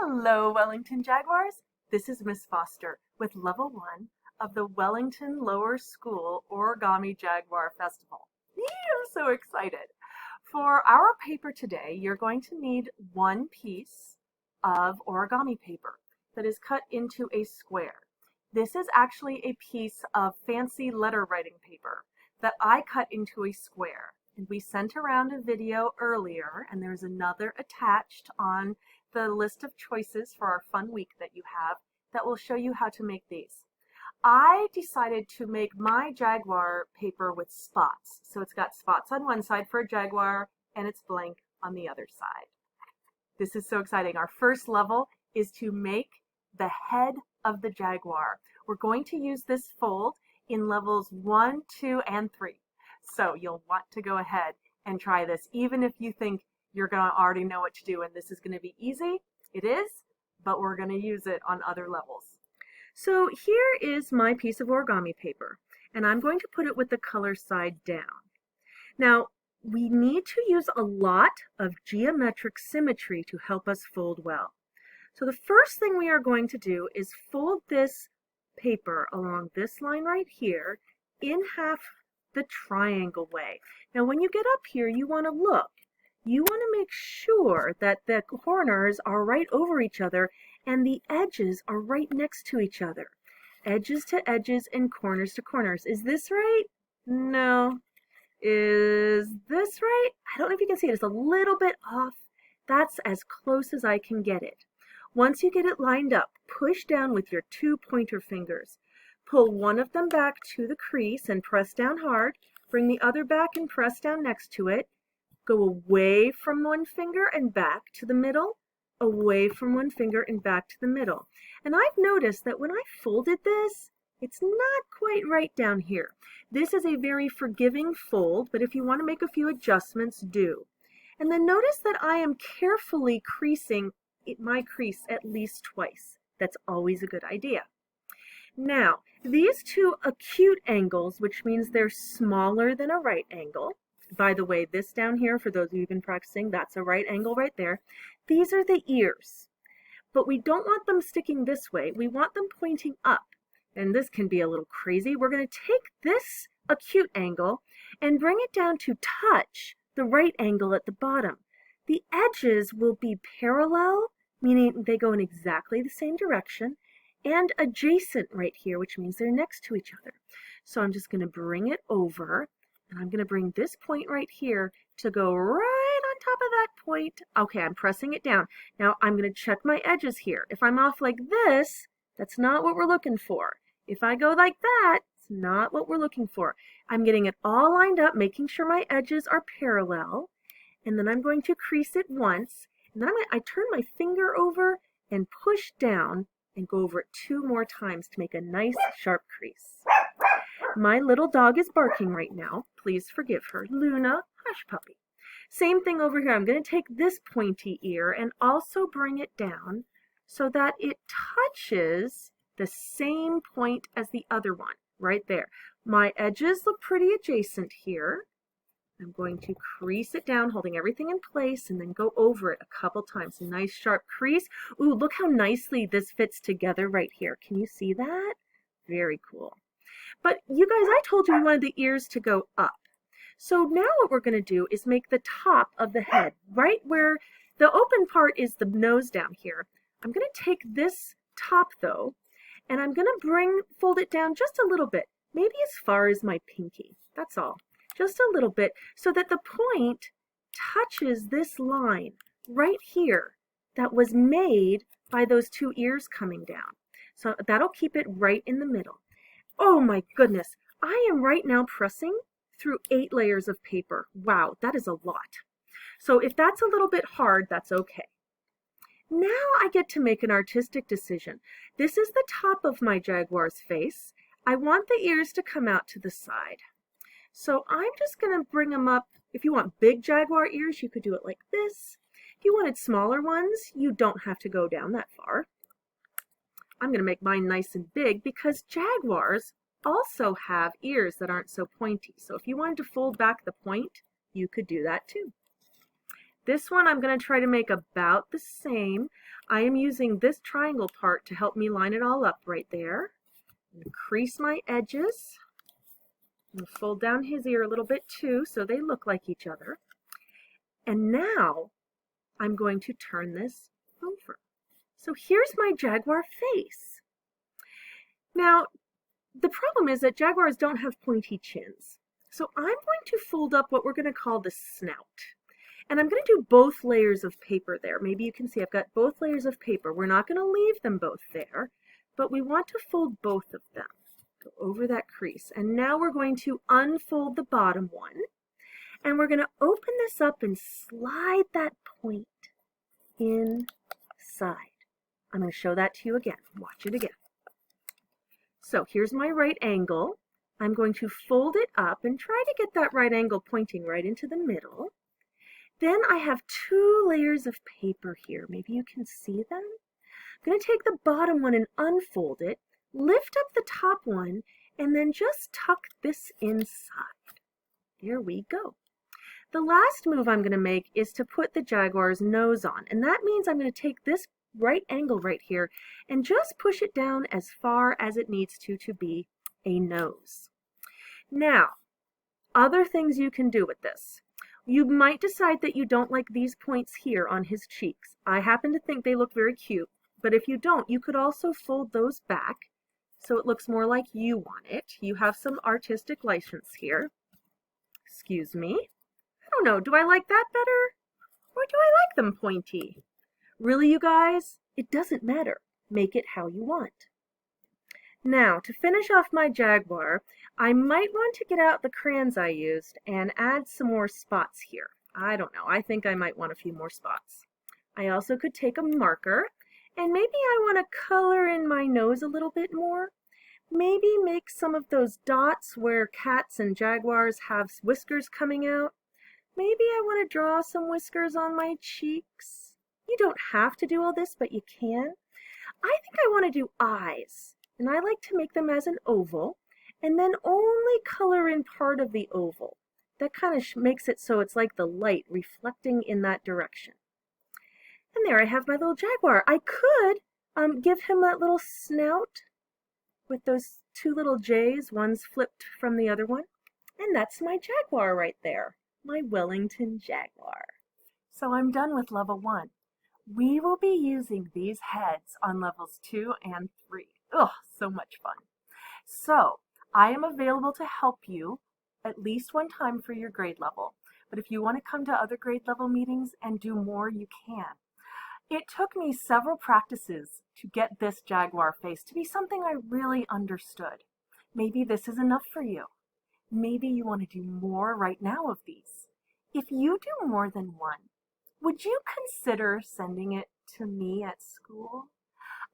Hello, Wellington Jaguars. This is Miss Foster with Level 1 of the Wellington Lower School Origami Jaguar Festival. Yee, I'm so excited. For our paper today, you're going to need one piece of origami paper that is cut into a square. This is actually a piece of fancy letter writing paper that I cut into a square. And we sent around a video earlier, and there's another attached on the list of choices for our fun week that you have that will show you how to make these. I decided to make my Jaguar paper with spots. So it's got spots on one side for a Jaguar and it's blank on the other side. This is so exciting. Our first level is to make the head of the Jaguar. We're going to use this fold in levels 1, 2, and 3. So you'll want to go ahead and try this, even if you think you're going to already know what to do and this is going to be easy. It is, but we're going to use it on other levels. So here is my piece of origami paper, and I'm going to put it with the color side down. Now, we need to use a lot of geometric symmetry to help us fold well. So the first thing we are going to do is fold this paper along this line right here in half the triangle way. Now when you get up here, you want to look. You want to make sure that the corners are right over each other and the edges are right next to each other. Edges to edges and corners to corners. Is this right? No. Is this right? I don't know if you can see it. It's a little bit off. That's as close as I can get it. Once you get it lined up, push down with your 2 pointer fingers. Pull one of them back to the crease and press down hard. Bring the other back and press down next to it. Go away from one finger and back to the middle. Away from one finger and back to the middle. And I've noticed that when I folded this, it's not quite right down here. This is a very forgiving fold, but if you want to make a few adjustments, do. And then notice that I am carefully creasing my crease at least twice. That's always a good idea. Now, these two acute angles, which means they're smaller than a right angle. By the way, this down here, for those of you who've been practicing, that's a right angle right there. These are the ears. But we don't want them sticking this way. We want them pointing up. And this can be a little crazy. We're going to take this acute angle and bring it down to touch the right angle at the bottom. The edges will be parallel, meaning they go in exactly the same direction, and adjacent right here, which means they're next to each other. So I'm just going to bring it over, and I'm going to bring this point right here to go right on top of that point. Okay, I'm pressing it down. Now I'm going to check my edges here. If I'm off like this, that's not what we're looking for. If I go like that, it's not what we're looking for. I'm getting it all lined up, making sure my edges are parallel, and then I'm going to crease it once, and then I turn my finger over and push down and go over it 2 more times to make a nice sharp crease. My little dog is barking right now. Please forgive her. Luna, hush puppy. Same thing over here. I'm going to take this pointy ear and also bring it down so that it touches the same point as the other one, right there. My edges look pretty adjacent here. I'm going to crease it down, holding everything in place, and then go over it a couple times. A nice sharp crease. Ooh, look how nicely this fits together right here. Can you see that? Very cool. But you guys, I told you we wanted the ears to go up. So now what we're going to do is make the top of the head, right where the open part is the nose down here. I'm going to take this top though, and I'm going to fold it down just a little bit, maybe as far as my pinky. That's all. Just a little bit, so that the point touches this line right here that was made by those 2 ears coming down. So that'll keep it right in the middle. Oh my goodness, I am right now pressing through 8 layers of paper. Wow, that is a lot. So if that's a little bit hard, that's okay. Now I get to make an artistic decision. This is the top of my Jaguar's face. I want the ears to come out to the side. So I'm just going to bring them up. If you want big Jaguar ears, you could do it like this. If you wanted smaller ones, you don't have to go down that far. I'm going to make mine nice and big because Jaguars also have ears that aren't so pointy. So if you wanted to fold back the point, you could do that too. This one I'm going to try to make about the same. I am using this triangle part to help me line it all up right there. And crease my edges. And fold down his ear a little bit too so they look like each other. And now I'm going to turn this over. So here's my jaguar face. Now, the problem is that jaguars don't have pointy chins. So I'm going to fold up what we're going to call the snout. And I'm going to do both layers of paper there. Maybe you can see I've got both layers of paper. We're not going to leave them both there, but we want to fold both of them. Go over that crease. And now we're going to unfold the bottom one. And we're going to open this up and slide that point inside. I'm going to show that to you again. Watch it again. So here's my right angle. I'm going to fold it up and try to get that right angle pointing right into the middle. Then I have 2 layers of paper here. Maybe you can see them. I'm going to take the bottom one and unfold it, lift up the top one, and then just tuck this inside. There we go. The last move I'm going to make is to put the jaguar's nose on, and that means I'm going to take this right angle right here and just push it down as far as it needs to be a nose. Now, other things you can do with this. You might decide that you don't like these points here on his cheeks. I happen to think they look very cute, but if you don't, you could also fold those back so it looks more like you want it. You have some artistic license here. Excuse me. I don't know, do I like that better? Or do I like them pointy? Really, you guys? It doesn't matter. Make it how you want. Now, to finish off my jaguar, I might want to get out the crayons I used and add some more spots here. I don't know, I think I might want a few more spots. I also could take a marker, and maybe I want to color in my nose a little bit more. Maybe make some of those dots where cats and jaguars have whiskers coming out. Maybe I want to draw some whiskers on my cheeks. You don't have to do all this, but you can. I think I want to do eyes, and I like to make them as an oval, and then only color in part of the oval. That kind of makes it so it's like the light reflecting in that direction. And there I have my little jaguar. I could give him that little snout with those 2 little J's, one's flipped from the other one. And that's my jaguar right there, my Wellington Jaguar. So I'm done with level 1. We will be using these heads on levels 2 and 3. Ugh, so much fun. So I am available to help you at least one time for your grade level. But if you want to come to other grade level meetings and do more, you can. It took me several practices to get this jaguar face to be something I really understood. Maybe this is enough for you. Maybe you want to do more right now of these. If you do more than one, would you consider sending it to me at school?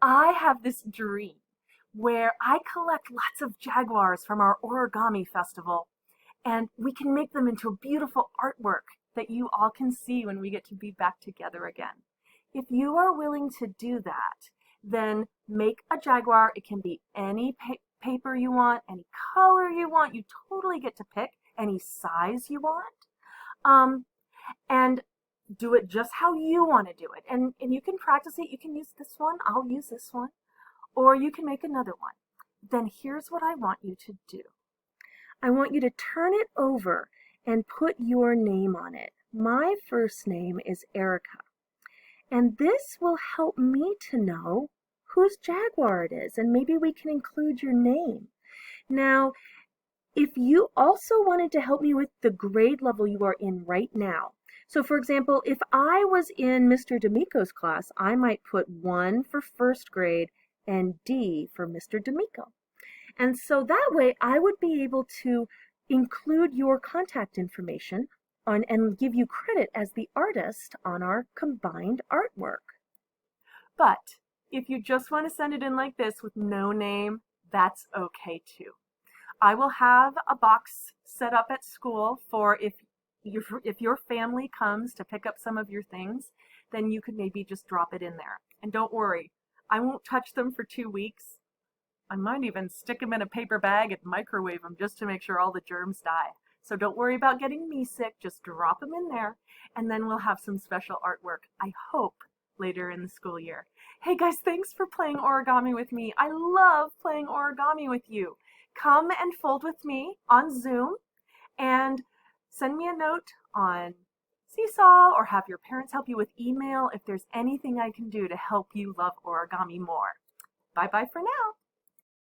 I have this dream where I collect lots of jaguars from our Origami festival, and we can make them into a beautiful artwork that you all can see when we get to be back together again. If you are willing to do that, then make a jaguar. It can be any paper you want, any color you want. You totally get to pick any size you want. And do it just how you want to do it. And you can practice it. You can use this one. I'll use this one. Or you can make another one. Then here's what I want you to do. I want you to turn it over and put your name on it. My first name is Erica. And this will help me to know whose jaguar it is. And maybe we can include your name. Now, if you also wanted to help me with the grade level you are in right now, so for example, if I was in Mr. D'Amico's class, I might put 1 for first grade and D for Mr. D'Amico. And so that way I would be able to include your contact information and give you credit as the artist on our combined artwork. But if you just want to send it in like this with no name, that's okay too. I will have a box set up at school for if your family comes to pick up some of your things, then you could maybe just drop it in there. And don't worry, I won't touch them for 2 weeks. I might even stick them in a paper bag and microwave them just to make sure all the germs die. So don't worry about getting me sick, just drop them in there, and then we'll have some special artwork. I hope later in the school year. Hey guys, thanks for playing origami with me. I love playing origami with you. Come and fold with me on Zoom and send me a note on Seesaw or have your parents help you with email if there's anything I can do to help you love origami more. Bye bye for now.